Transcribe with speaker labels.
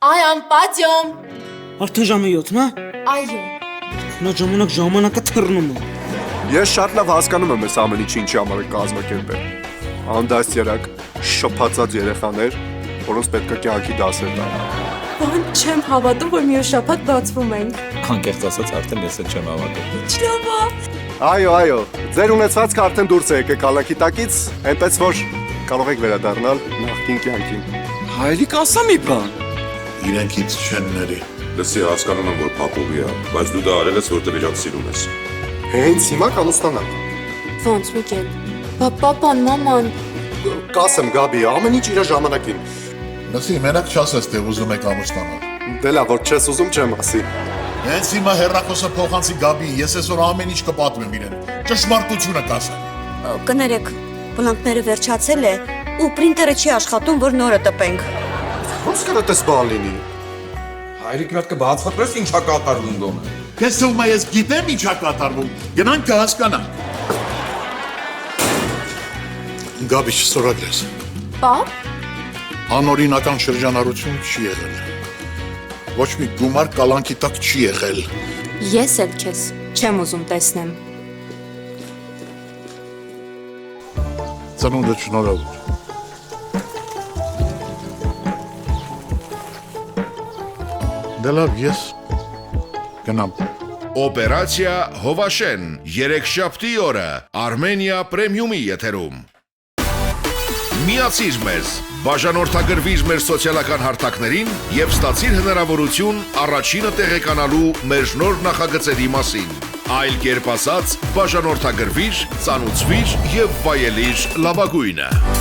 Speaker 1: Այ անպատյոմ։
Speaker 2: Արդեն ժամը 7-ն է։
Speaker 1: Այո։
Speaker 2: Նա ժամանակը թռնում է։
Speaker 3: Ես շատ լավ հասկանում եմ այս ամեն ինչի ինչի համար է կազմակերպել։ Անդաստիարակ, շփացած երեխաներ, որոնց պետք է կյանքի դասեր տան։
Speaker 1: Բան չեմ հավատում, որ մի օր շաբաթ բացվում ենք։
Speaker 4: Անկեղծ ասած արդեն ես էլ չեմ հավատում։
Speaker 1: Չլավա։
Speaker 3: Այո, ձեր ունեցվածքը արդեն դուրս է եկել կալանքի տակից, այնպես որ կարող եք վերադառնալ նախկին կյանքին։
Speaker 2: Հայրիկ ասա մի բան։
Speaker 5: Իրենքից չեն ների։
Speaker 6: Լսի, հասկանում եմ, որ փափուղի է, բայց դու դա արել ես, որտեղ իրաք սիրում ես։
Speaker 3: Հենց հիմա կանստանալ։
Speaker 1: Ոնց Միգել։ Պապան, մաման։
Speaker 3: Կասեմ Գաբի, ամեն ինչ իր ժամանակին։
Speaker 5: Լսի, մենակ չասես, թե ուզում եք ամուսնանալ։
Speaker 3: Դե լավ, որ չես ուզում չեմ ասի։
Speaker 5: Հենց հիմա հեռախոսը փոխանցի Գաբի, ես այսօր ամեն ինչ կպատմեմ իրեն։ Ճշմարտությունը կասեմ։
Speaker 7: Կներեք, բլանկները վերջացել է ու պրինտերը չի աշխատում, որ նորը տպենք։
Speaker 3: Ոնց կարա դες բան լինի։
Speaker 4: Հայրիկ մի հատ կբացատրես ինչա կատարվում դոնը։
Speaker 5: Քեզ թվում է ես գիտեմ ինչա կատարվում։ Գնանք կհասկանանք։ Գաբի չսորագրես։
Speaker 1: Պապ։
Speaker 5: Անօրինական շրջանառություն չի եղել։ Ոչ մի գումար կալանքի տակ չի եղել։
Speaker 1: Ես էլ քեզ չեմ ուզում տեսնեմ։
Speaker 5: Ծնունդը շնորհավոր։ Դե լավ, ես գնամ։
Speaker 8: Օպերացիա Հովաշեն, երեքշաբթի օրը Armenia Premium-ի եթերում։ Միացիր մեզ, բաժանորդագրվիր մեր սոցիալական հարթակներին եւ ստացիր հնարավորություն առաջինը տեղեկանալու մեր նոր նախագծերի մասին։ Այլ կերպ ասած, բաժանորդագրվիր, ծանուցվիր եւ վայելիր լավագույնը։